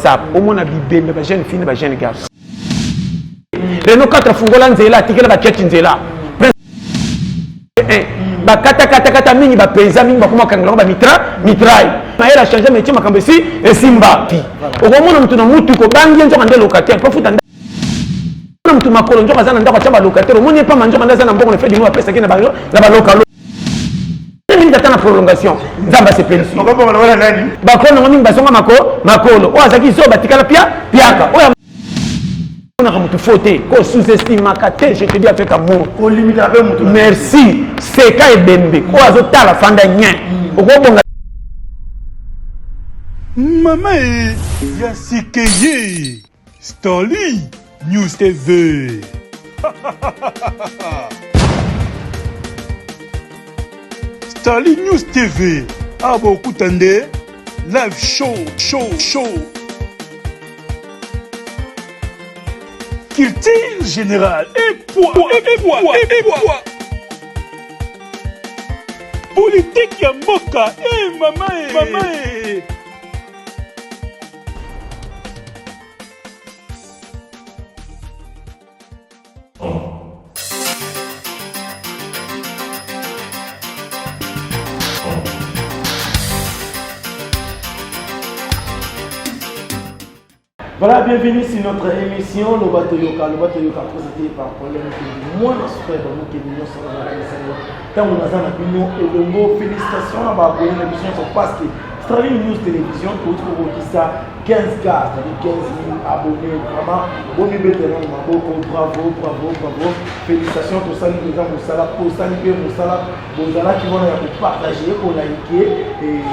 WhatsApp au moins bibembe ba jeune fille ba jeune garçon Renault 4 fungola nzela tikela ba keti nzela ba kata mingi ba pesa mingi ba kuma kangela ba mitraille na elle a changé métier makambo si et simba pi okomona mutu na mutu ko bangi nzo kande locataire pas futa mutu makolo nzo kazana ndako chamba locataire omoni pas manjo kanda zana mbongo na fait dino pesa kina ba local mingi tata prolongation nzamba se pension ba kono mingi basonga makolo o azaki zo batikala piaka o on a remonté fauté, qu'on sous-estime ma caté, je te dis avec amour. Merci, c'est quand il bembe, qu'on a zoté la fin d'un nien. Maman, Yasikeye, Stoli, News TV. Stoli News TV, ah beaucoup tendez, live show. Culture générale et poids. Politique ya mboka maman. Voilà, bienvenue sur notre émission Le Bateau Yoka présenté par Paulin moi je suis dans nous qui nous sommes dans la salle. Tant on a un opinion et le mot félicitations à ma bonne émission sur Pasque. Starling News Télévision, tout le monde qui ça 15K, c'est-à-dire 15 000 abonnés. Vraiment, bon vétéran, bravo. Félicitations pour ça, les gens, pour ça, qui vont partager, pour liker, et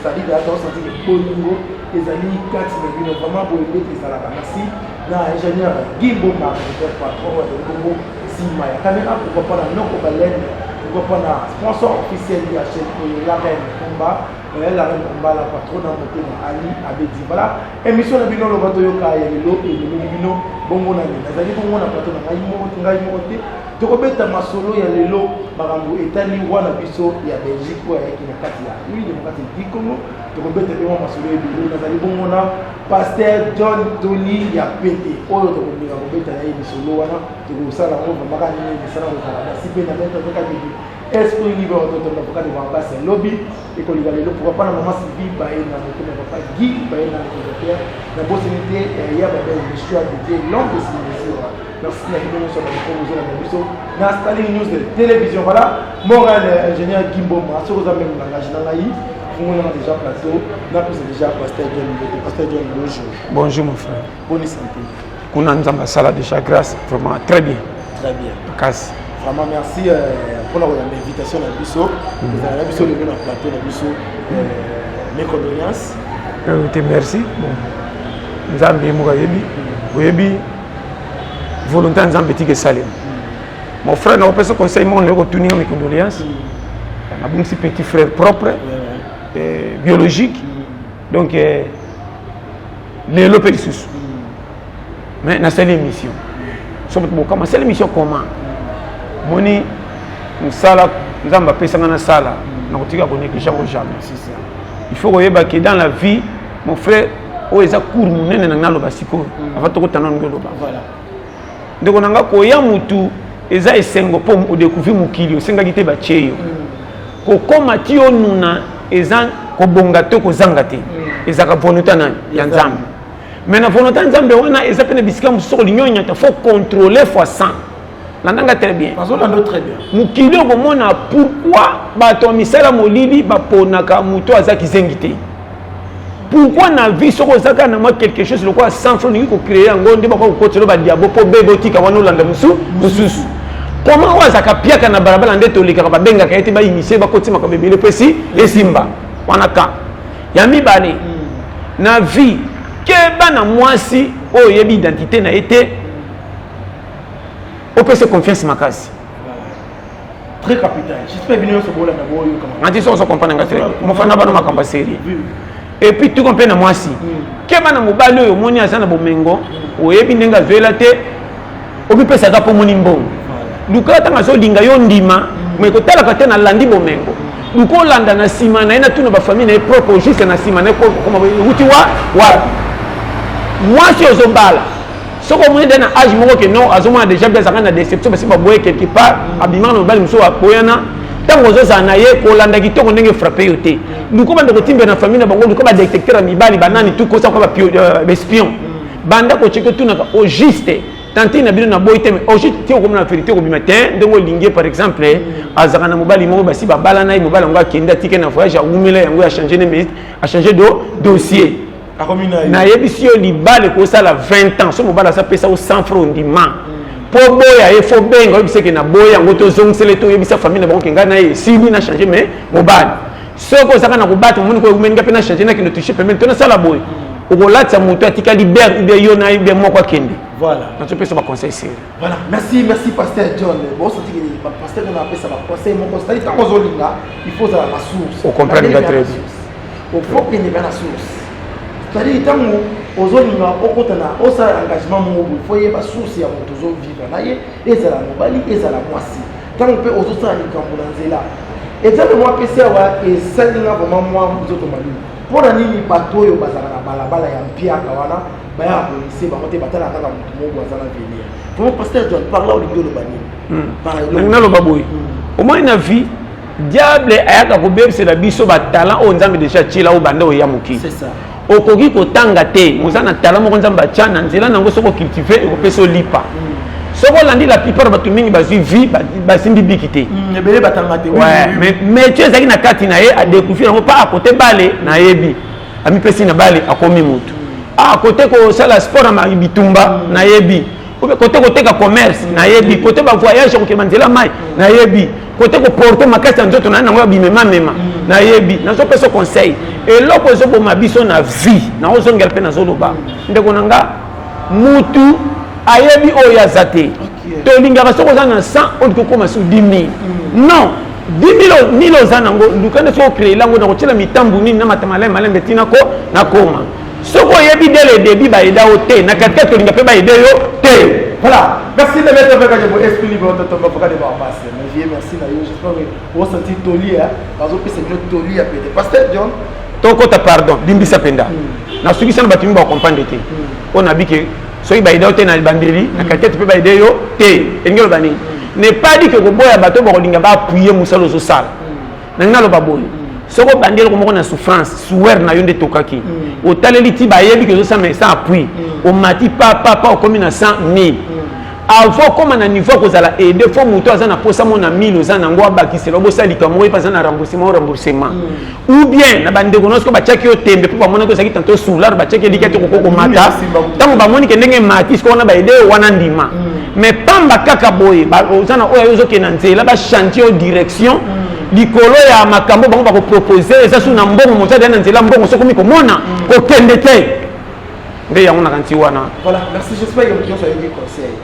c'est-à-dire d'attendre, c'est-à-dire que Bolingo, les amis, 4 000 vraiment pour aider les salariés. Merci. L'ingénieur Gimbo Marc, patron de Congo, Sima, caméra, pourquoi pas la non-cobalène, pourquoi pas la sponsor officiel de la chaîne La Reine Combat. La reine combat la patronne en côté Ali Abedi. Voilà, émission de Bino, le bateau Yoka, il y a l'eau et le Bino, bon mon ami. Vous allez voir mon patron, il y a tu peux ma solo, il y a l'eau, Marambo, Etani, Wana Bisso, il y a Belgique, il y a Kinakatia. Oui, il y a du Congo. Tu peux ma solo, vous allez voir mon pasteur John Tony, il y a pété. Oh, tu peux mettre une solo, tu peux ça, la robe, Marani, les salons, si bien à mettre est-ce que niveau de l'avocat de Wamba c'est lobby et qu'on y va le pourquoi pas la maman Sylvie Baé na moto na papa Guy Baé na propriétaire la possibilité il y a des choix de dire longue décision merci la vidéo sur la promotion de la mission na Starling News de télévision voilà moral ingénieur Gimbo Ma sur vous amène langage dans la on a déjà plateau on a déjà pasteur John bonjour mon frère bonne santé kuna nzamba sala déjà grâce vraiment très bien casse vraiment merci pour l'invitation à Bisso. Vous avez Bisso le plateau de Bisso. Mes condoléances. Merci. Nzambe Mugayebi. Oyebi. Volontaire Nzambe Tige Salim. Mon frère n'a pas ce conseil, mais on a retenu mes condoléances. On a un petit frère propre, biologique. Donc, les lopélissus. Mais dans cette émission. C'est l'émission comment? Moni sala nzamba pesa ngana sala na kotika ko négliger jamais c'est ça il faut que dans la vie mon frère o eza cour munene na ngalo basiko avant to kotana ngelo ba voilà ndeko nanga ko ya mutu eza esengo po o découvrir mukili osenga kite ba cheyo ko koma ti onuna eza ko bonga to ko zanga te eza ka volonté na ya nzambe mais na volonté nzambe wana eza pene bisika musoko linyonya ta faut contrôler fois 100. L'andanga très bien. Très bien. Mukili okomona pourquoi bato misala molili baponaka muto azaki zengite. Pourquoi na vie soko zaka na quelque chose le quoi sans francs ni ko créer ngonde ba ko kotelo ba diabo po bebotika wana olanda mususu. Comment wazaka piaka na barabara ndeto lika ba benga ka ete ba initier ba kotima ka bebele pesi esimba. Wana ka. Ya mibale. Na vie ke bana mwasi o yebi identité na été on peut se confiance ma case. Très capital. J'espère bien que ce bon là d'abord. On dit ça on se comprend dans la mon frère n'a pas de ma campagne série. Et puis tu comprends na moi si. Que bana mobali yo moni azana bomengo, o yebi ndenga vela te. O bi pesa ka po moni mbongo. Luka tanga zo dinga yo ndima, mais ko tala ka te na landi bomengo. Luko landa na sima na ina tuna ba famille na propre juste na sima na ko comme uti wa moi si ozobala soko moni dans âge moko que non azomona déjà bien ça na déception parce que ba boye quelque part abimana mobali muso akoyana tango ozoza na ye kolanda kitoko ndenge frappé yo te luko banda kotimbe na famille na bango luko ba détecteur mibali banani tout kosa ko ba espion banda ko cheke tout na au juste tantine bino na boy te mais au juste ti ko na vérité ko bimatin ndenge lingue par exemple azaka na mobali mo basi ba bala na mobali ngo akenda tike na voyage a umela yango a changer de minute a changer de dossier na yebisi yo libale ko sala 20 ans so mobali sa pesa au 100 francs ndima po boya e fo benga yebisi ke na boya ngo to zongsele to yebisa famille na bango kenga na ye si na changer mais mobali soko saka na ko battre mo ko umenga pe na changer na ki no toucher pemene to na sala boy okolatisa moto atika libere ube yo na ube moko akende voilà na topesa baconseil sérieux voilà merci pasteur John bosotiki pasteur na apesa baconseil moko c'est-à-dire ntango ozolinga il faut ozala na source ocomprendre nga très bien ofo kende bia na source c'est-à-dire ntango ozolinga okota na osala engagement moko il faut yeba source ya moto ozovivre na ye ezala mobali ezala mwasi ntango mpe ozosala likambo na nzela exemple mwa apesi awa esalinga vraiment mwa nzoto malini mpona nini bato oyo bazala na balabala ya mpiaka wana baya apolise bango te batala kaka moto moko aza na venir vraiment pasteur John parla olingi oloba nini nangi naloba boye omoi na vie diable ayaka kobebisela biso batalent oyo nzambe déjà tiela oyo banda oya mokili okoki kotanga te moza na talent moko nzambe atya na nzela nango soki ocultive ekopesa olipa soki olandi la plupart bato mingi bazwi vie basimbi biki te métier ezalaki na kati na ye adécouvrir yango mpa akote bale nayebi amipesi na bale akomi motu akote kosala sport na bitumba nayebi kote koteka commerce nayebi kote bavoyage kokema nzela mai nayebi kote koporte makasi ya nzoto na ye nango ya bimemamema nayebi nazopesa conseil eloko ezoboma biso na vie naozongela mpe nazoloba ndeko na nga mutu ayebi oyo aza te tolingaka soki oza na 100 olingi kokoma so 10 000 non 10 000 oza nango luka nde soki ocréer lango na kotiela mitambu nini na matamalaye malembe tina nakoma soki oyebi dès le début baeda yo te na katikati tolinga mpe baede yo te voilà merci de mettre avec un esprit libre de ton avocat de Barbas mais merci na yo j'espère que vous sentez toli bazopesa bino toli ya pete pasteur John tokota pardon limbisa penda nasukisa na bato mingi bakomprendre te mpo nabike soki baide yo te na libandeli na katikati mpe baide yo te elingi oloba nini ne pas dit que koboya bato bakolinga baapuye mosala ozosala nangi naloba boye soki obandi eloko moko na souffrance suwer na yo nde tokaki otaleli ti bayebi ke ozosala mais sans appui omati papa okomi na 100 000 avant koma na niveau kozala aide fo moto aza na posa mo na 1000 oza nango abakisela obosalika mo epa aza na remboursement ou bien na bandeko nyonso batiaki yo tembe mpo bamoni kozalaki tanto soulard batiaki eliki ate koko komata ntango bamoni ke ndenge mati siko wana baide wana ndima mais pamba kaka boye oza na oyo ozokende na nzela bachantier yo direction likolo ya makambo bango bakopropose eza su na mbongo moto adea na nzela mbongo soki omi komona kokende te nde yango nakanti wana voilà merci j'espère que nyonso ayoki conseil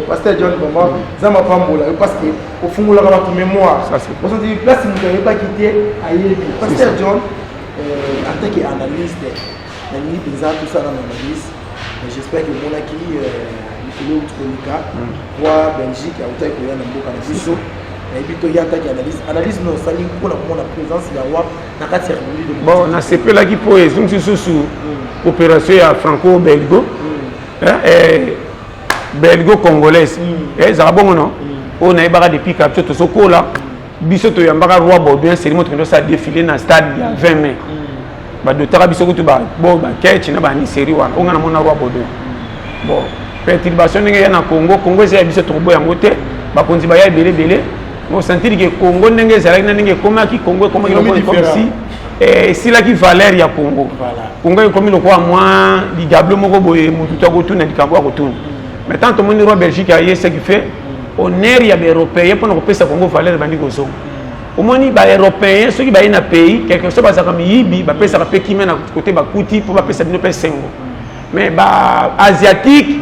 pasteur John vraiment zama pambola parce que ofungolaka bato mémoire osoti place moto ayebaki te ayebi pasteur John en tant que analyste nalingi mpenza tosala na analyse mais j'espère que omonaki likolo outi kolika roi Belgique autaki koya na mboka na biso nayebi toya ntaki analyse no osali mpona komona présence ya roi na kati ya république de bon nasepelaki mpo ezongisi susu opération ya franco belgo belgo congolaise ezala bongo no oyo nayebaka depuis kapso tozokola biso toyambaka roi baudouin cérémonie tokende osala défilé na stade ya 20 mai badotaka biso kutu bakeci na baniseri wana onga namona roi baudouin bon perturbation ndenge ya na congo eza ya biso tokoboya yango te bakonzi baya ebele osentiri ke congo ndenge ezalaki na ndenge ekomaki congo ekomaki lokosi esilaki valeur ya congo ekomi lokola mwa ligable moko boye motu to akotuna likambo akotuna mais tant tomoni roi Belgique aye ce qui fait honneur ya baeuropéen mpona kopesa congo valeur bandi kozonga omoni baeuropéen soki baye na pays quelque chose bazalaka miyibi bapesaka mpe kimia na kote bakuti mpo bapesa bino mpe sengo mais baasiatique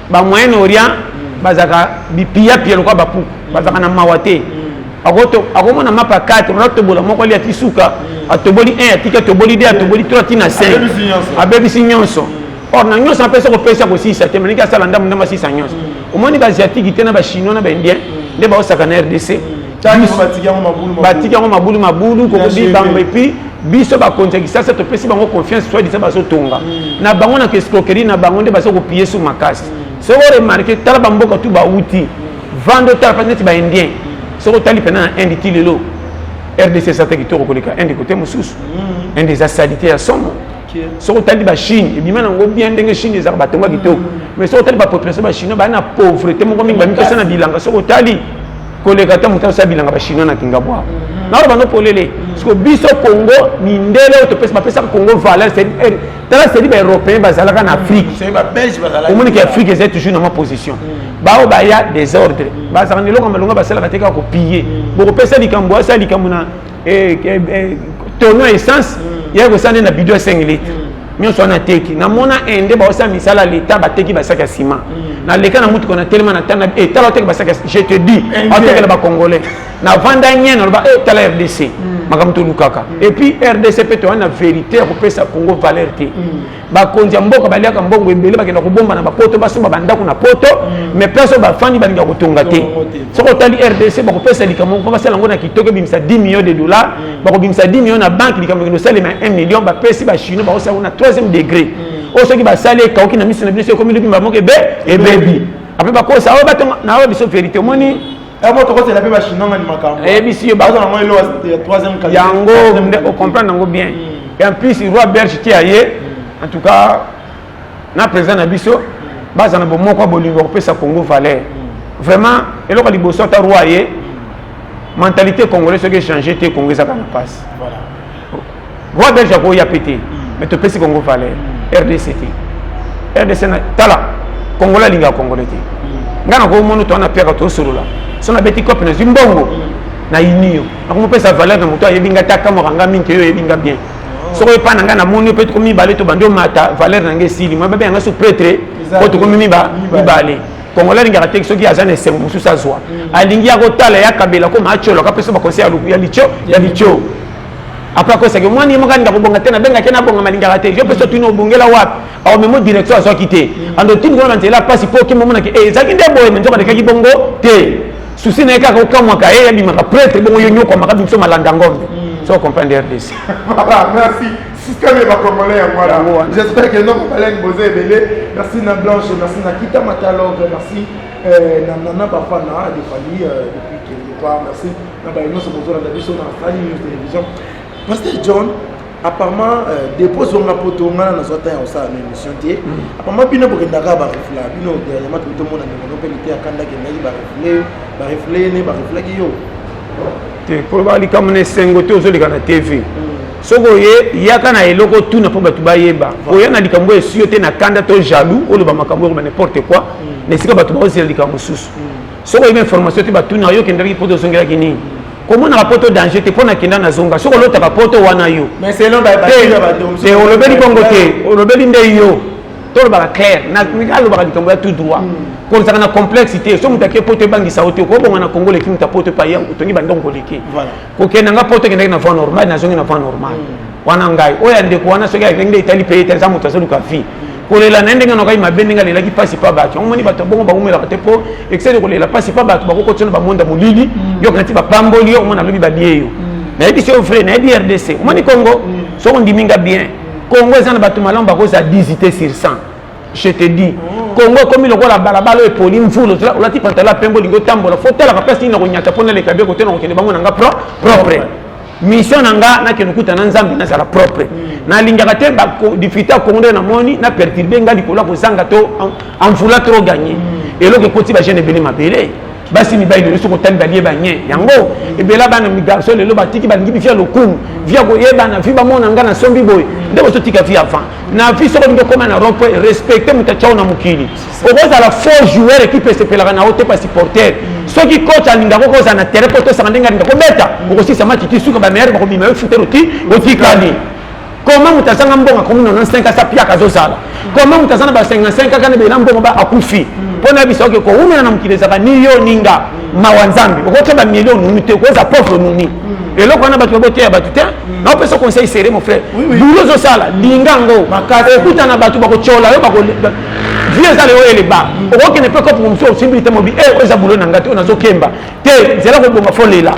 bamoyen orient bazalaka bipiyapia lokola bapuku bazalaka na mawa te akomona mapa 4 ona tobola moko ali ati suka atoboli 1 atika atoboli 2 atoboli 3 tina 5 abebisi nyonso or na nyonso apesa kopesa kosisa te maniki asala ndambo asisa nyonso omoni baasiatique te na bachinois na baindien nde baosaka na RDC batiki yango mabulu kokobi bango epuis biso bakonzi kisasa topesi bango confiance soit disa bazotonga na bango na escroquerie na bango nde bazo kopiye su makasi soko remarquer tala bamboka tu bauti vando tala peut-être ba indien soko tali pena indi tilelo RDC sata kitoko koleka indi côté mususu indi za salité ya somo soko tali ba Chine ebima nango bien ndenge Chine za batonga kitoko mais soko tali ba population ba Chine ba na pauvreté moko mingi ba mipesa na bilanga soko tali koleka ta muta sa bilanga ba Chine na kinga bwa na ro bano polele parce que biso Congo ni ndele to pesa Congo valeur c'est c'est dit ba européen bazalaka na Afrique c'est ba belge bazalaka au monde qui Afrique est toujours dans ma position ba ba ya désordre bazalaka nelonga malonga basala teka ko piller bo pesa likambo sa likambo na tonneau essence ya ko sana na bidon 5 litres nyonso na teki na mona ende ba osa misala l'état ba teki ba saka ciment na leka na mutu kona tellement na tana tala teki ba saka je te dis ateka ba congolais na vanda nyena ba tala RDC makamto lukaka et puis RDC peut on a vérité ko pesa Congo valeur te ba konja mboka ba liaka mbongo ebele ba kenda ko bomba na ba poto ba somba bandako na poto mais personne ba fandi ba linga ko tonga te soko tali RDC ba ko pesa likamo ko ba sala ngona kitoko bimisa 10 millions de dollars ba ko bimisa 10 millions na banque likamo ko sala 1 million ba pesi ba chino ba ko sala na 3e degré o soki ba sala ka okina miso na biso ko mi ba mo ke be e baby après ba ko sa o ba na o biso vérité moni moi c'est la paix chinois ni makambo et bisi ba dans moi le 3e qualité yango on comprend nango bien et en plus le roi belge qui aye en tout cas na président na biso baza na bomo kwa bolingo ko pesa Congo valeur vraiment eloko liboso ta roi aye mentalité congolaise ce qui changer te Congo ça kana passe voilà roi belge ko ya pété mais to pesa Congo valeur RDC na tala congolais linga congolais te ngana ko mono to na peka to solola sona beti kope na zimbongo na inio akomo pesa valeur na moto ayebinga taka moranga minke yo yebinga bien soko epana nga na moni peut komi balé to bando mata valeur na ngesili mo bebe nga so prêtre ko to komi mi balé congolais linga tek soki azane sembu su sa zwa alingi ya kotala ya kabela ko macholo ka pesa ba conseil ya licho après ko sake mwani mo kanga bonga tena benga kena bonga malinga te je pesa tuno bongela wapi au même direction aso kité ando tini ko mantela passe pour que mo na ke ezaki ndebo men nzoka de kaki bongo te souci na ka ko kamwa ka ya bimaka prêtre bongo yo nyoko maka biso malanda ngombe so comprendre RDC voilà merci système est pas congolais voilà j'espère que non pas l'air bosé belé merci na Blanche merci na Kita Matalog merci na bafana de famille depuis quelque part merci na ba ino so bozo na biso na famille télévision Pasteur John apparemment dépose on a poto ngana na zota ya osa na émission tie apparemment bino bokendaka ba refla bino dernièrement tout le monde na ngono pelité akanda ke ngai ba refle ne ba refle yo te pour ba li comme ne sengote ozolika na TV soko ye yaka na eloko tuna po batu bayeba oya na likambo esio te na kanda to jaloux olo ba makambo ba n'importe quoi ne sika batu ba ozela likambo susu soko ile information te batu na yo kendaki po to songela kini comment on a poto danger te pona kinda na zonga soko lota ka poto wana yo mais c'est non ba te olobeli bongo te olobeli nde yo to ba clair na ngalo ba likambo ya tout droit ko ça na complexité so mutake poto bangisa ote ko bonga na Congo le kimta poto pa ya utongi bandongo leki voilà ko kena nga poto kenda na voie normale na zongi na voie normale wana ngai oya ndeko wana soki akenge itali pe ita mutu asaluka fi kolela na ndenge nokai mabendenga lelaki pasi pa bato omoni bato bongo baumela te po excès kolela pasi pa bato bako kotsona ba monda molili yo kanati ba pamboli yo omona lobi ba lieyo na ebi c'est vrai na ebi RDC omoni Congo so on diminga bien Congo ezana bato malamba ko za 10 sur 100 je te dis Congo comme le la balabala et poli mvulo la ti pantala pembo lingo tambola fotela ka pasi na konyata pona le kabeko tena ko kende bango nanga propre mission nanga na kenukuta na nzambi na sala propre na lingaka te ba difita Congo na moni na perturber nga likola ko zanga to envula trop gagner et lo ke koti ba jeune belé mabele basi mi bayi so ko tamba lié ba nye yango e bela bana mi garçon le lo batiki ba ngibi fia lokumu via ko yeba na fiba mona nga na sombi boy ndeko so tika fia fa na fi so ko ndo koma na rompo respecter mutachao na mukili o ko za la faux joueur équipe se pelaka na hote pas supporter so ki coach alinga ko za na terrain poto sa ndenga ndeko beta ko si sa match ki suka ba meilleur ba ko mi meilleur footer oti kali comment mutasanga mbonga comme 95 sa pia kazo sala comment mutasanga ba 55 kana be na mbonga ba akufi pona biso ke ko umena na mukileza ba ni yo ninga mawanzambi ko teba million nuni te ko za pauvre nuni et là, on a battu le battu. On peut se conseiller serré, mon frère. Boulot au sala, lingango. Écoute, on a battu le chola, vieux ça les bas. Au qui ne peut pas pour me faire simple mobile. Et aux aboulons n'engagés, on a zo kemba. Te, c'est là qu'on va foller là.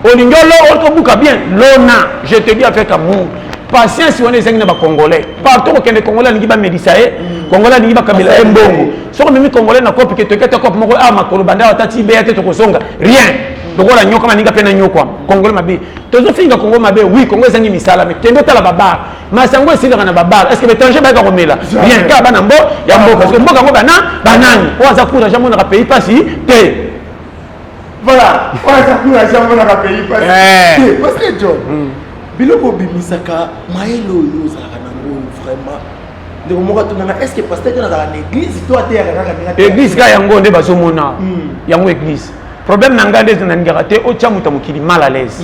olingolo otobuka bien lona je te dis avec amour patience wana ezangi na Congolais partout que les Congolais ningi ba médisae Congolais ningi ba kabila mbongo soko mimi Congolais na kopi ke toketa kopi moko makolo banda watati be yate tokosonga rien lokola nyoka maninga pena nyokwa Congolais mabe tozofinga Congo mabe oui Congo ezangi misala mais kendo tala babar masango esila na babar est-ce que l'étranger ba ka komela rien ka bana mbo ya mboka parce que mboka ngo bana banani oza kuna jambo na pays pasi te voilà oza kuna jambo na pays pasi parce que John biloko bimisaka maelo yo zalaka nango vraiment ndeko moko tunanga est-ce que pasteur John azala na église to ateyaka kaka église ka yango nde bazomona yango église problème na ngai nde naningaka te otia moto mokili mal à l'aise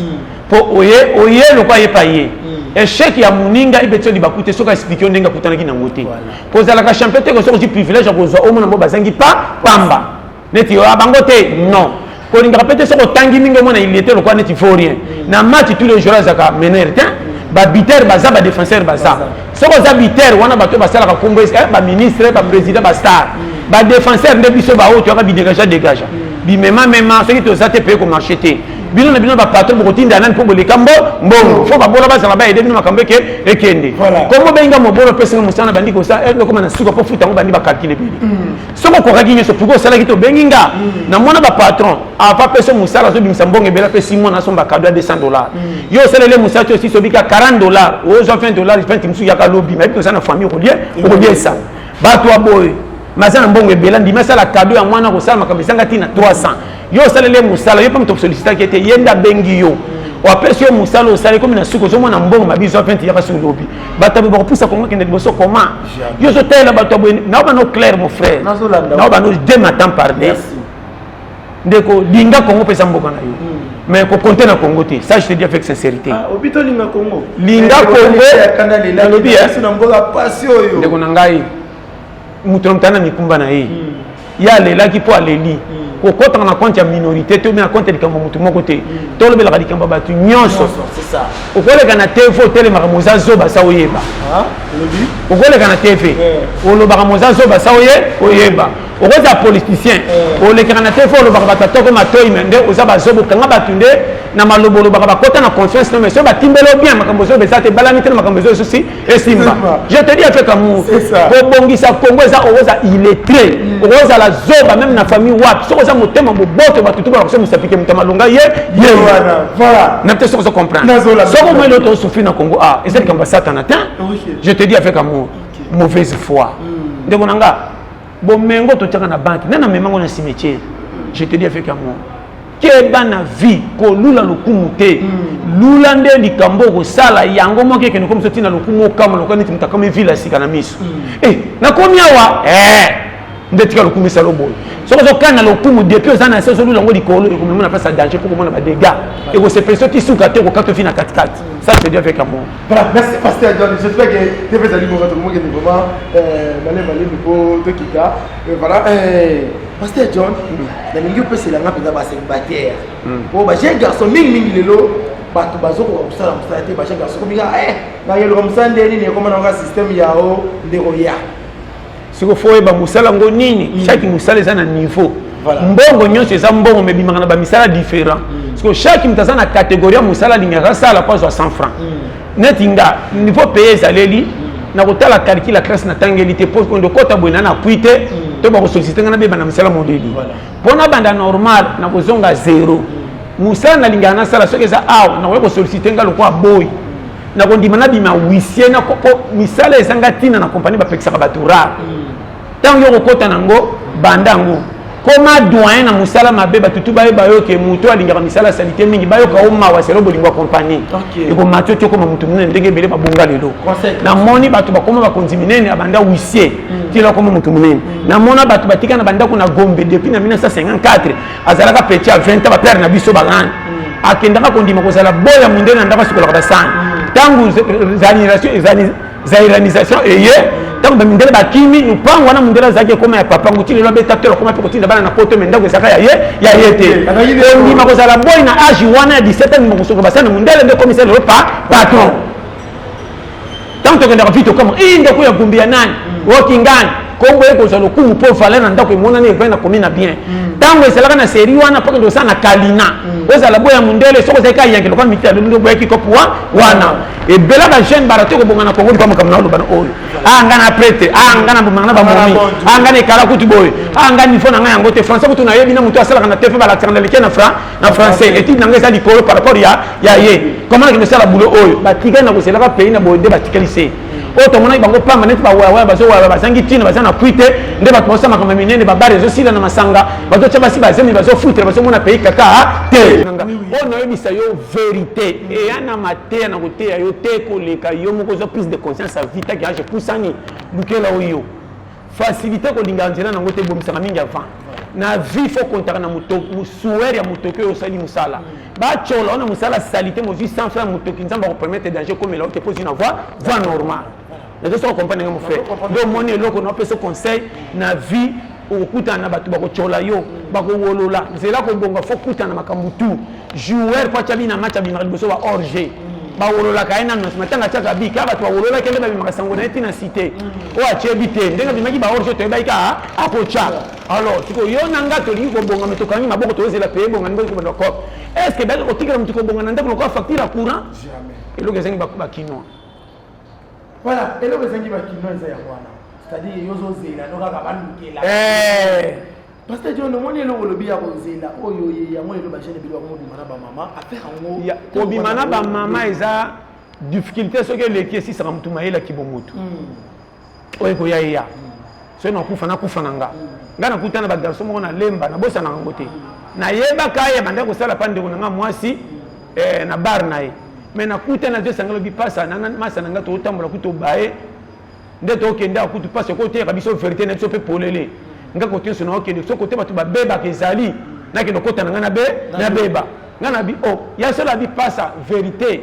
po oye lokwa yepa ye échec ya moninga ebetio libaku te soki explike yo ndenge akutanaki nango te kozalaka champion te kosoki privilège ya kozwa omona mbo bazangi pamba neti yo abango te non kolingaka pe te soki otangi mingi omona il était lokwa neti faut rien na match tous les jours azalaka meneur te babitere baza badéfenseur baza soki oza bitere wana bato basalaka kombo baministre baprésident bastar badéfenseur nde biso baoyo toyaka bidégage bimema soki toza te peye komarché te bino na bino bapatron bokotinda nani mpo boleka mbongo fo babola bazala baede bino makambo ekende kombo benga mobolo opesinga mosala na bandi koma na suka mpo futa yango bandi bakalkile bili soki okokaki nyonso pourkoi osalaki te obengi nga namona bapatron ava peso mosala azobimisa mbongo ebele mpe 6 mois nasomba kado ya $200 yo osalele mosala ti osi sobika $40 ozwa $20 penti mosusu yaka lobi mayebi toza na famille okoliesa bato aboye maza na mbongo ebele ndimi asala kado ya mwana kosala makambo esanga ntina 300 yo osalele mosala yo mpe moto kosolicitaki ete ye nde abengi yo wapesi yo mosala osali komi na suki ozomona mbongo mabiso apenti yaka suki lobi bato aboye bakopusa kongo kende liboso koma yo ozotalela bato aboye nao bano clair mon frère nao bano de matin parler ndeko linga kongo pesa mboka na yo mais kokonte na Congo te ça je te dis avec sincérité obito linga Congo nalobi ndeko na ngai mutu na mutana mikumba na ye ya alelaki mpo aleli kokotanga na compte ya minorité te obi na compte ya likambo motu moko te tolobelaka likambo ya bato nyonso okoleka na tv otelemaka moza zoba sa oyeba okoleka na tv olobaka moza zoba sa oyeba okoza politicien olekaka na tv olobaka bato atoko matoi me nde oza bazobo kanga bato nde na malobo olobaka bakota na confiance no mais so batimbelo bien makambo ezoba eza te balani te na makambo ezo esusi esimba je te dis avec amour kobongisa Congo eza okoza illettré okozala zoba même na famille wapi soki oza motema boboto bato tu balakoso misapike moto malonga ye voilà na te soki ozo comprendre soki omoi loto osufri na Congo eza likambo ya satana te je te dis avec amour mauvaise foi ndeko na nga bomengo totiaka na banki nana memango na cimetière je te dis avec amour keba na vie kolula lokumu te lula nde likambo kosala yango moko ekende komi so ntina lokumu okama lokola neti moto akami ville asika na miso nakomi awa nde tika lokumu esala boye soki ozokana lokumu depuis oza na se ozolula yango likolo ekomema na place ya danger mpo komona badégâts ekosepesa oti suka te okokata ovi na 4-4 ça je te dis avec amour voilà merci pasteur John j'espère que tu fais salir pour votre monde qui est vraiment malé pour te kika voilà pasteur John na mingi opesela nga mpenza bacélibataire po bajeune garçon mingi lelo bato bazokoka kosala mosala te bajeune garçon kominga nayeloka mosala nde nini ekoma nanga système yao ndeko ya siko fo oyeba mosala ngo nini chaque mosala eza na niveau mbongo nyonso eza mbongo me bimaka na bamisala différent siko chaque moto aza na catégorie ya mosala alingaka asala po azwa 100 francs neti nga niveau paye ezaleli na kotala calcul ya classe natangeli te po ndokota boye na napui te to bakosolicite nga nabeba na misala modeli mpo na banda normal na kozonga 0 mosala nalingaka nasala soki eza awa nakoya kosolicite nga lokwa boy nakondima nabima huissier na misala ezanga ntina na kompani bapekisaka bato rare ntango yo kokota nango banda yango koma doyen na mosala mabe bato tu bayeba yo ke moto alingaka misala salite mingi bayoka o mawa selo bolingo ya kompani ekomati oti okoma motu monene ndenge ebele babonga lelo namoni bato bakoma bakonzi minene abanda huissier tila okoma motu monene namona bato batika na bandako na Gombe depuis na 1954 azalaka petit a 20 ans bapere na biso bagani akendaka kondima kozala boya mindele na ndako asikolaka basani ntango zairanisation eye ntango bamindele bakimi lupango wana mundele azalaki ekoma ya papa nguti lelo abeta te lokoma mpe kotinda bana na poto me ndako ezalaka ya ye te ondima kozala boyi na age wana ya 17 ans ndima kosoka basani mundele nde komisa lelo patron ntango tokendaka vi tokoma ndako ya gumbi ya nani okingani kombo ekozwa lokumu mpo fale na ndako emonani evai na komi na bien ntango ezalaka na série wana mpo kende osala na kalina ozala boya mundele soko zeka yanke lokwa mita ndo boya kikopo wana e bela ba jeune barato ko bongana ko ngoli pa makamna lo bana oyo ngana prêtre ngana bomana ba momi ngana kala kutu boy ngana ifo na yango te français kutu na yebi na mutu asala kana tefe ba la terne le na français et il n'engage di par rapport ya ye comment que ça la boulot oyo batika na ko sela ka pays na boye de batika lycée oto mona bango pamba net ba wa bazo wa basangi tina bazana kuite nde bato basama kama minene ba bare zo sila na masanga bazo chaba si bazemi bazo futre bazo mona pays kaka te ono yebisa yo vérité et ana maté na côté yo te ko leka yo moko zo prise de conscience à vita ki age pusani bukela oyo facilité ko linga nzela na ngote bomisa mingi avant na vie faut compter na muto souer ya mutoke yo sali musala ba chola na musala salité mo vie sans frère mutoki nzamba ko permettre danger comme là te pose une voie normale les autres comprennent mon frère donc mon eloko na pesa conseil na vie okuta na batu bako chola yo bako wolola nzela ko bonga faut kuta na makambutu joueur kwa chabi na match abi mariboso ba orge ba wolola kaina no matanga chaka bi ka batu wolola kende ba makasango na tina cité o achebite ndenga bimaki ba orge to baika akocha alors tiko yo nanga to li ko bonga metokani maboko to zela pe bonga ndiko ko ndoko est ce que bel otikira mtuko bonga na ndako ko facture courant jamais et lo gezengi ba kino voilà et lo gezengi ba kino za ya bwana c'est-à-dire yozo zela no kaka bandukela parce que John moni lo lobi ya kozela oyo ya moni lo ba jeune bilwa ko bimana ba mama affaire ngo ya ko bimana ba mama eza difficulté ce que les qui si sera mutuma ila kibomutu oyo ko ya so na kufa nanga ngana kutana ba garçon mo na lemba na bosa na ngote na yeba kaya bande ko sala pande ko nga mwasi na bar na ye mais na kutana je sangalo bi pasa na masa nanga to tambola kuto bae ndeto okenda kutu pasa ko te kabiso vérité na so pe polele nga côté so na okende so côté batu ba beba kezali na kendo kota na na beba ngana bi ya so la bi pasa vérité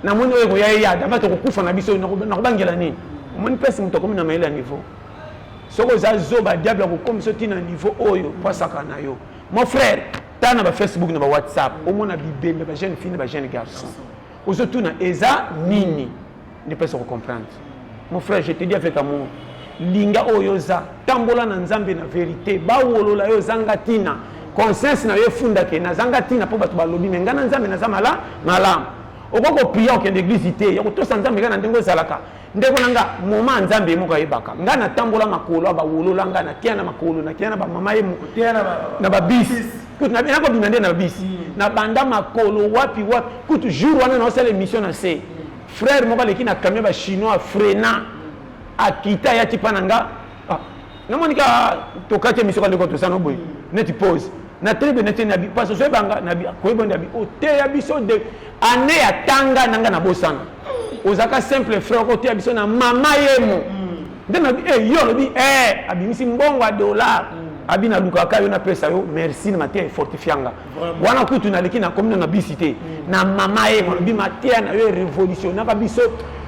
na moni oyo ya dafa to kufa na biso na ko bangela ni moni pesa mto komi na maila niveau soko za zoba diable ko comme so tina niveau oyo pasaka na yo mon frère tana ba Facebook na ba WhatsApp au mona bibembe ba jeune fille ba jeune garçon surtout na eza nini ne peut se comprendre mon frère je te dis avec amour linga oyo za tambola na nzambe na vérité ba wolola yo zanga tina conscience na yo funda ke na zanga tina po batu balobi menga na nzambe na zamala malam okoko prier au l'église ité yako to nzambe kana ndengo zalaka ndeko nanga moma nzambe moko yebaka ngana tambola makolo ba wolola ngana tia na makolo na tia na ba mama yemu tia na ba bis kutu na bien ko bimande na bis na banda makolo wapi kutu jour wana na osala émission na se frère moko leki na camion ba chinois frena akita ya tipananga na monika to kati émission ka leko to sana boy neti pause na tribe neti na bi parce que banga na bi ko bonda bi o te ya biso de année ya tanga nanga na bosana ozaka simple frère ko te ya biso na mama yemo ndena bi yo lobi abimisi mbongo a dollar abina lukaka yo na pesa yo merci na matia fortifianga wana kutu na leki na commune na bisité na mama yemo bi matia na yo révolutionner ka biso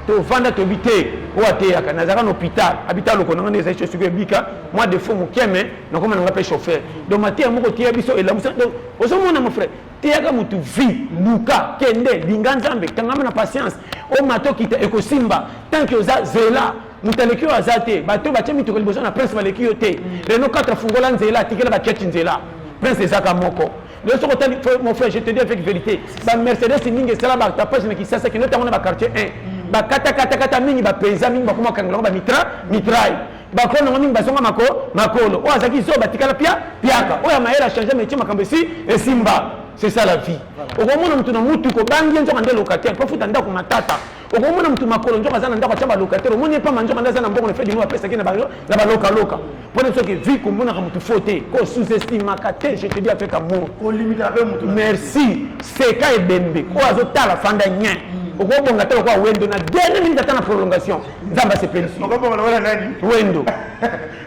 to vanda to bité o ateyaka na zaka na hôpital hôpital ko nanga neza chez suke bika moi de faux mukeme na koma nanga pe chauffeur donc matia moko tia biso et la musa donc ozomona mon frère tiaka mutu vie luka kende linganzambe tangama na patience o mato kita ekosimba tant que oza zela mutaleki o azate bato bache mitoko liboso na prince baleki yo te Renault 4 fungola nzela tikela ba kechi nzela prince ezaka moko le soko tani mon frère je te dis avec vérité ba Mercedes ninge sala ba tapage na kisasa ki notamment na ba quartier 1 ba kata mingi ba paysan mingi ba kuma kangela ba mitrai ba kono mingi ba songa makolo o azaki zo batikala piaka o ya maera changer métier makambe si et simba c'est ça la vie okomona mtu na mutu ko bangi nzo kande locataire profuta ndako matata okomona mtu makolo nzo kazana ndako chamba locataire omoni pa manzo kanda sana mbongo na fedi no pesa kina ba loka pone soki vie komona ka mtu faute ko sous-estime makate je te dis avec amour ko limite avec mutu merci c'est ka ebembe ko azotala fanda nya okobonga tala kwa wendo na dernière minute atana prolongation nzamba se pensi okobonga wala nani wendo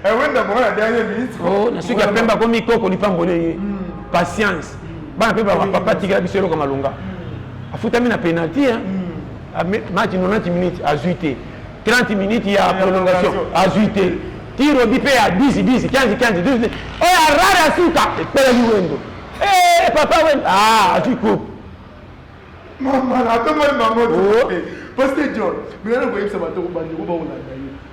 wendo bonga dernière minute na suki apemba ko mikoko lipangole ye patience bana pe ba papa tigala biselo kama lunga afuta mina penalty match 90 minutes à 8 30 minutes il y a prolongation à 8 tiro bipe à 10 15 12 rara suka pele wendo papa wendo à tu coupe Maman, attends-moi, maman. Pasteur John, mais on voit que ça va te rebattre.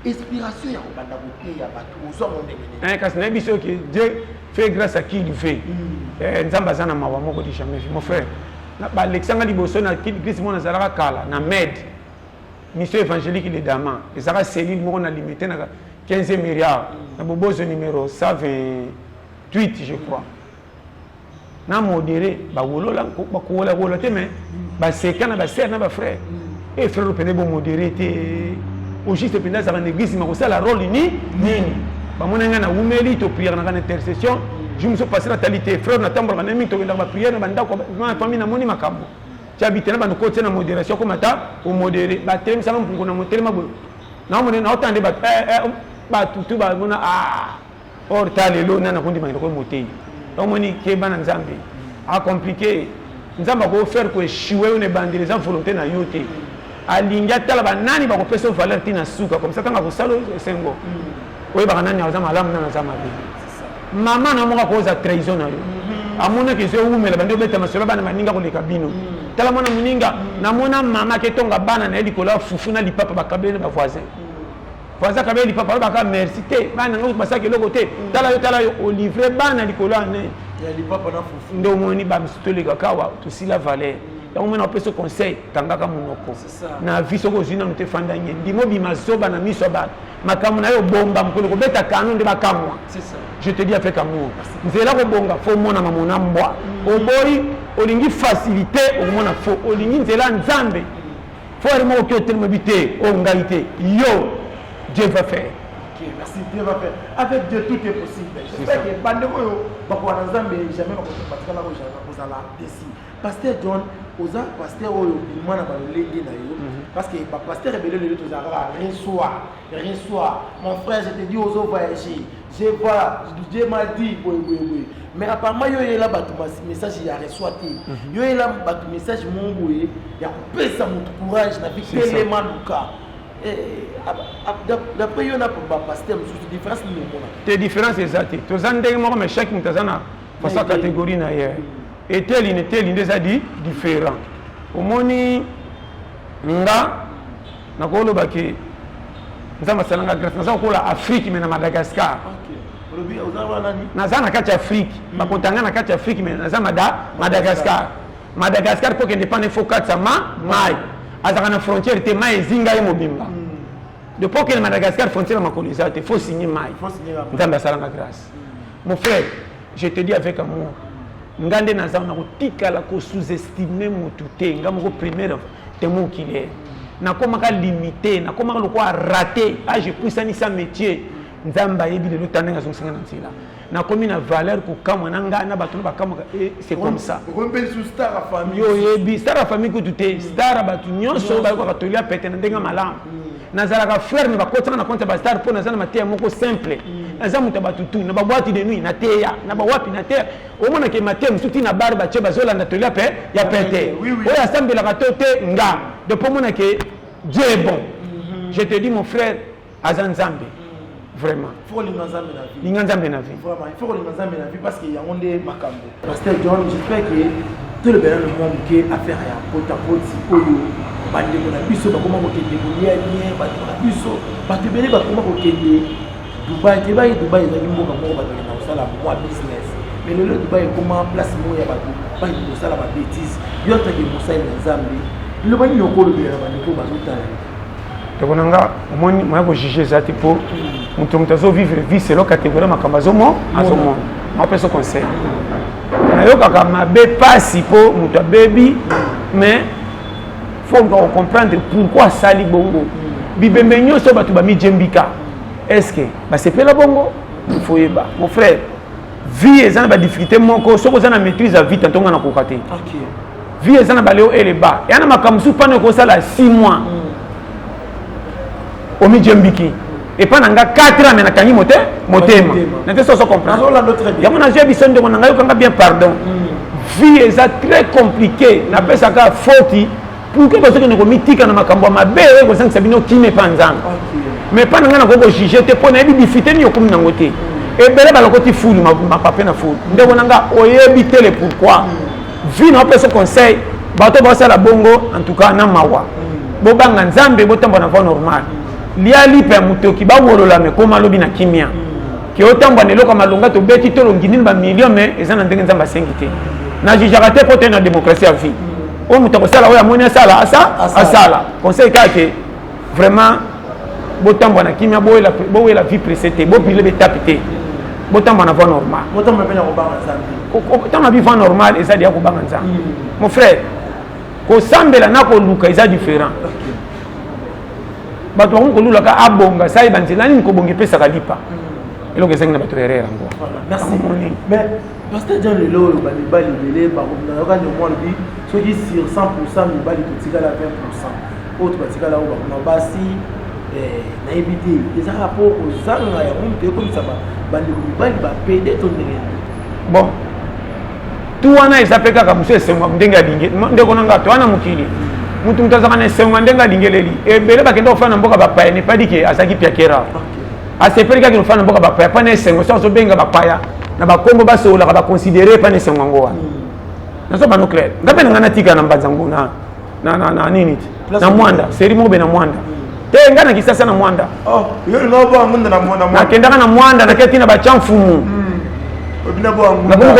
Inspiration ya kobanda côté ya bato ozo mondengene. Kasi na biso que Dieu fait grâce à qui il fait. Nzamba zana mawa moko di jamais vu mon frère. Na ba Alexandre liboso na Christ mona zalaka kala na Med. Mission évangélique les damas. Et ça va cellule moko na limité na 15 milliards. Na bobozo numéro 128 je crois. Na modéré ba wolola ba kola wolola te mais ba sekana ba sœur na ba frère. Et frère pene bo modéré te au juste pendant ça en église mais ça la rôle ni nini. Ba mona nga na umeli to prière na intercession. Je me suis passé la talité frère na tambola na mi to la prière na banda ko ma famille na moni makambo. Tu habites là ba ko tena modération comme ata au modéré ba tem ça mpungu na motel ma bo. Na mo na otande ba tutu ba mona or talelo na kundi ma ko motei. Donc moni ke bana nzambe a compliqué nzamba ko faire ko chiwe une bande les volonté na yote alinga tala ba nani ba ko pesa valeur tina suka comme ça tanga ko salo sengo oye ba nani azama alamu na azama bi mama na mo ko za trahison na yo amona ke zo umela bande beta masolo bana maninga ko le kabino tala mona muninga na mona mama ke tonga bana na likola fufu na lipapa ba kabele ba voisin voisin kabele lipapa ba ka merci te bana ngo basaki loko te tala yo o livrer bana likola ne ya lipapa na fufu ndo moni ba msitole kakawa to sila valeur donc on a pris ce conseil tangaka monoko na viso ko zina mte fanda nye ndimo bimazoba na miso ba makamu na yo bomba mkolo ko beta kanu nde bakamwa c'est ça je te dis avec amour nzela ko bonga fo mona mamona mbwa oboyi olingi facilité o mona fo olingi nzela nzambe fo ari mo ko telmo bité o ngaité yo Dieu va faire. Ok, merci, Dieu va faire. Avec Dieu, tout est possible. J'espère que Bandeko, Bakwana Nzambe, jamais Bakwana Kozala décis. Pasteur John, Oza, Pasteur Oyo, Bimana Balolé, parce que Pasteur Rebelle, le Tozara, reçoit. Mon frère, je te dis, Ozo voyager. Je vois, Dieu m'a dit, oui. Mais apparemment, il y a là un message, il y a reçu. Il y a là un message, mon boy, il y a coupé ça, mon courage, il y a fait tellement de cas. D'après yo na pas pasteur sous différence ni mona te différence exacte to zande mo mais chaque mutazana pour sa catégorie na hier et tel des a dit différent omoni nga na ko lo baki nzama salanga grâce na ko la Afrique mais na Madagascar OK robi ozawa nani na zana kati Afrique ba kontanga na kati Afrique mais na zama Madagascar pour que dépendre faut katsa mai azaka na frontière te mai zinga ye mobimba depuis que le Madagascar frontière ma colonisation il faut signer mai ndamba salanga grâce mon frère je te dis avec amour ngande na zama ko tikala ko sous-estimer mutute ngamo ko première témoin qu'il est na koma ka limité na koma ko raté je puissani sa métier nzamba yebi le tanenga so singa ntila na komi na valeur ko kamwa na ngana batu ba kamwa c'est comme ça rompé sous star famille yo yebi star famille ko tuté star batu nyonso ba ko katolia pete na ndenga malam nazala ka frère ne ba kotana na compte ba star pour nazala matia moko simple naza muta batu tu na ba boîte de nuit na teya na ba wapi na teya o mona ke matia msuti na barba che bazola na tolia pe ya pete o ya sambela ka tote nga de pour mona ke Dieu est bon je te dis mon frère azanzambe vraiment il faut l'inganzambe na vie l'inganzambe na vie vraiment il faut l'inganzambe na vie parce qu'il y a onde makambo pasteur John j'espère que tout le bien le monde qui affaire ya pota poti oyo bande ko na biso ba koma ko kende ko lia bien ba ko na biso ba te bele ba koma ko kende Dubai ezali mboka moko ba na osala moi business mais le Dubai comment place mo ya ba ba ko sala ba bêtise yo ta ke mosai na Nzambe le bani lokolo bien ba ndeko ba zotala tokonanga omoni moya ko juger zati po mutu azo vivre vie selon catégorie makambo azomo apesa conseil nayokaka mabe pasi po mutu abebi mais faut comprendre pourquoi asali bongo bibembe nyonso bato bamijembika est-ce que basepela bongo il faut yeba mon frère vie eza na badifficulté moko soki oza na maîtrise ya vie tantonga na koka te vie eza na baleo eleba eya na makambo mosusu mpana ekosala 6 mois omijembiki epa na nga 4 ans me nakangi motema na te soso comprendre yango na jeu biso ndeko na ngai okanga bien pardon vie eza très compliqué napesaka foti pour que bazokende komitika na makambo ya mabe ekozangisa bino kime mpa nzambe mais mpa na ngai nakoko juge te mpo nayebi difficulté nini okomi nango te ebele balokoti fulu mapape na fulu ndeko na nga oyebi te le pourquoi vie na opesa conseil bato basala bongo en tout cas na mawa bobanga nzambe botambo na voie normale lia lipa mutoki ba wolola me koma lobi na kimia ki otambo na eloko malonga to beti to longini ba million mais ezana ndenge nzamba sengité na jijaka te pote na démocratie à vie o mutako sala oya moni sala asala conseil kake vraiment botambo na kimia bo la vie précédée bo pile be tapité botambo na voie normale botambo pe na ko banga nzambe tant na vie normale ezali ya ko banga nzambe mon frère ko sambela na ko luka eza différent bato bakolula ka abonga sai banzela nini ko bongi pesa kalipa eloko ezangi na bato erreur yango merci mais pasteur John lelo ba libali belé ba na yoka ni moi lui soki sur 100% libali kotika la 20% autre batika la ba na basi na ebité eza rapport aux zanga ya monde comme ça ba libali ba pede to ndenge bon tu wana ezape kaka muso esengo ndenge alingi ndeko nanga to wana mukili mutu mutazaka na esengo ndenge alingeleli ebele bakenda kofana mboka bapaya ne pas dit que azaki piakera asepeli kaka kofana mboka bapaya pa na esengo so so benga bapaya na bakombo basola ka considérer pa na esengo ngoa na so ba no clair ngape ngana tika na mbanzangu na nini na mwanda seri mobe na mwanda te ngana kisasa na mwanda yo ngoba mwanda na mwanda na kendaka na mwanda na keti na bachamfumu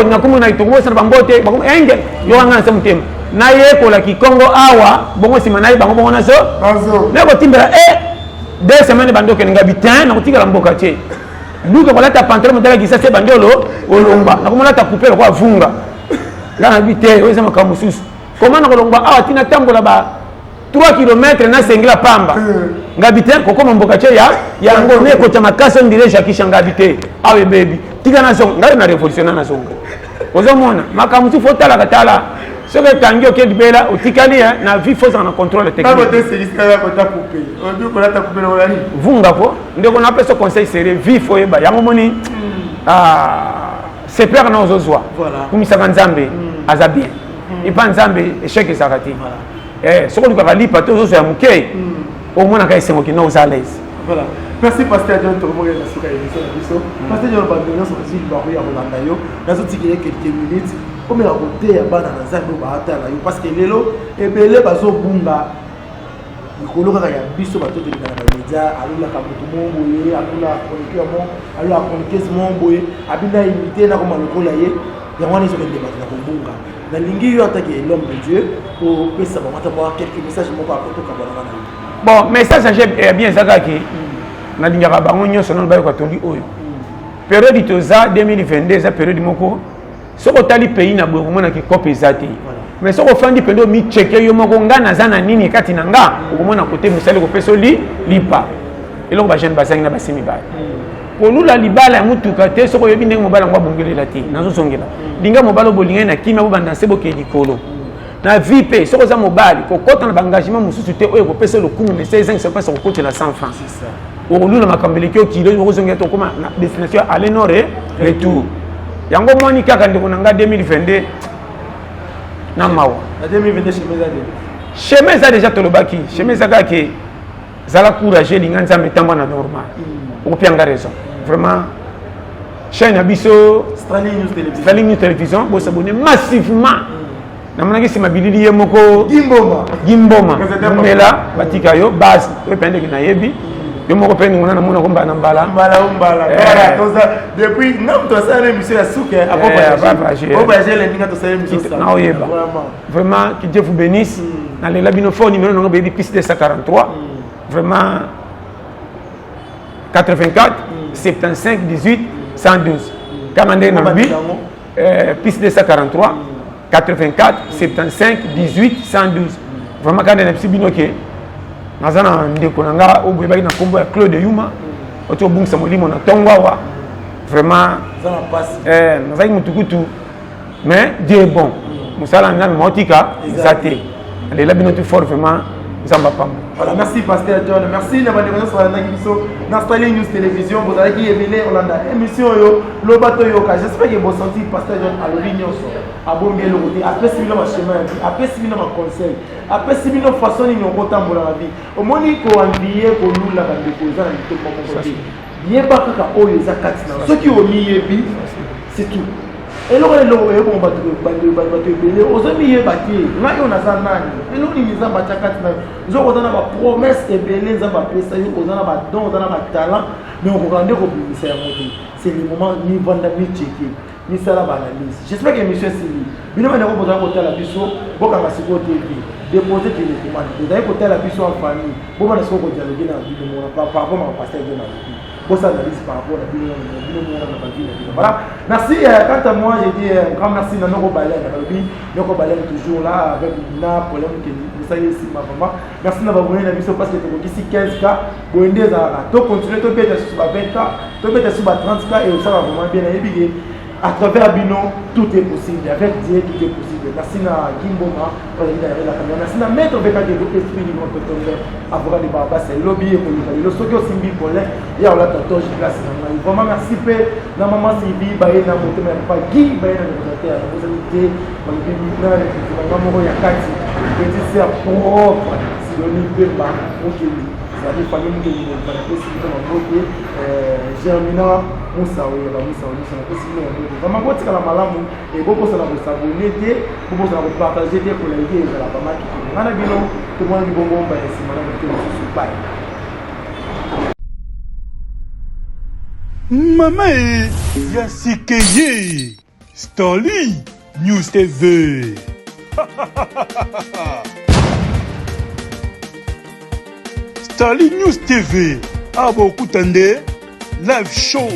nakumu na itongo sana bambote bakumu enge yo ngana se mutema na yekola kikongo awa bongo sima na bango bongo naso na ko timbera 2 semaines bandoke nga bitin na kotika la mboka che luka ko lata pantalon motala kisasa bandolo olomba na komona ta couper ko avunga ngana bitin yo sema kamususu komana ko lomba awa tina tambola ba 3 km na sengila pamba ngabite ko koma mboka che ya ngo ne ko chama kaso ndire shakisha ngabite awe baby tika na songa ngari na révolutionner na songa ozomona makamutu fotala katala soke kangio ke dibela utikali na vie force en contrôle technique ba bote c'est jusqu'à ko ta couper on dit ko la ta couper no yani vunga ko ndeko na peso conseil sérieux vie fo eba yango moni c'est père na ozozwa voilà kumisaka nzambe aza bien ipa nzambe échec ezakati soko luka lipa to zo ya muke au moins na esengo ki no za l'aise voilà merci pasteur John to moye na suka émission na biso pasteur John ba ngelo so zili ba ko ya kolanda yo nazo tikile quelques minutes comme la côté ya bana na nzambe ba ata la yo parce que lelo ebele bazo bunga ikolo kaka ya biso bato te na media alula ka mutu mongoye alula konike mo alula konike mongoye abina imiter na ko malukola ye ya wana zo kende bato na kubunga na lingi yo attaquer l'homme de Dieu pour pesa ba mata ba quelques messages moko akotoka bana na bon message j'ai bien zaka ki na lingaka bango nyonso na bayo katoli oyo période toza 2022 za période moko soko tali pays na boyo mona ki copie zati mais soko fandi pendo mi checker yo moko ngana zana nini kati na nga okomona côté musali ko peso lipa eloko ba jeune basangi na basimi ba kolula libala ya mutuka te soko yebi ndenge mobala ngwa bongelela te nazo songela linga mobala bolinga na kimia bo banda sebo ke likolo na vie pe soko za mobali ko kota na engagement mususu te oyo ko pesa le kumu ne 16 c'est pas ça ko kota la 100 francs c'est ça olula makambeli ki okilo yo kozongela to koma na destination aller nord et retour yango moni kaka ndeko nanga 2022 na mawa na 2022 chemise a déjà tolobaki chemise a kake zala courage linga nzambe tamba na normal o pianga raison vraiment chaîne abiso Starling News Télévision bo s'abonner massivement na monaki sima bilili ye moko gimboma mela batika yo base o pende ki na yebi yo moko pende ngona na mona ko mbala mbala depuis nam to sa émission ya souke on va gérer l'indicateur to sa émission na oyeba vraiment que Dieu vous bénisse na le labinophone numéro ngo bebi piste 243 vraiment 84 75 18 112 Kamande Nambi piste 243 84 75 18 112 vraiment quand on a petit binoké nazana ndeko nanga oboye baki na kombo ya Claude Yuma oto bungisa molimo na tongwawa vraiment zana passe nazaki mutukutu mais Dieu est bon musala ngana motika zate les labinotu fort vraiment zamba pam. Voilà, merci pasteur John, merci na bande sur la biso na Starling News Télévision vous allez qui éveiller Hollanda émission yo lobato yo ka j'espère que vous senti pasteur John à l'opinionso a bombe le côté après si ma chemin après si ma conseil après si ma façon ni on tambola la vie au moni ko envier ko lula ba de koza na to ko ko bien ba kaka oyo za katina ceux qui ont mis yebi c'est tout eloko eyebongo bato ebele ozomiyeba te ngai oyo naza nani eloko nini nzambe atya kati na yo nzoko oza na bapromese ebele nzambe apesa yo oza na badon oza na batalent mais okoka nde kobimisa yango te c'est le moment mivanda micheke misala baanalyse j'espère que émission esili bino bandeko bozala kotala biso bokanga sikoyo te vi déposer télécommande ezali kotala biso en famille bobana sikoyo kodialoge na bino mona par rapport na bapaster ete na lobi bosa analyse par rapport à bino mona na bavie na bino voilà merci quant à moi j'ai dit un grand merci na noko balen na balobi noko balen toujours là avec na problème que misala esimba vraiment merci na babone na biso parce que tokokisi 15 cas boyende ezalaka to continuer tobeta susu ba 20 cas tobeta susu ba 30 cas et osala vraiment bien nayebi ke à travers Bino, tout est possible. Avec Dieu, tout est possible. Merci à Gimboma, merci à Maître Beka de l'esprit du monde avocat de Baba, c'est lobby et politique. Le socio Simbi Polin, il y a la tatoche place. Vraiment merci Pé, la maman Simbi, Baye, na moto, mais pas Guy, Baye, na moteur, la possibilité, dans le pays, dans le Maman Yakati, petit sœur propre, si le livre pas, ok. C'est-à-dire famille qui est la possibilité de voter germinant Moussa vraiment quand tu as la malamu et beaucoup ça va s'abonner beaucoup ça va partager des collègues et la maman qui est là bino tout le monde dit bon bah c'est madame qui est pas Maman Yasikeye Starly News TV. Starly News TV, Abo Koutande, live show.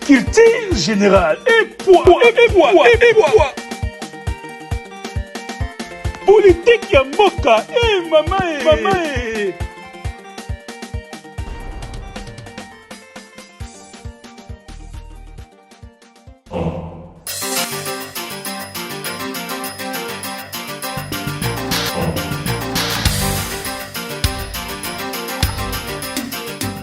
Culture générale et poids. Politique ya mboka, maman.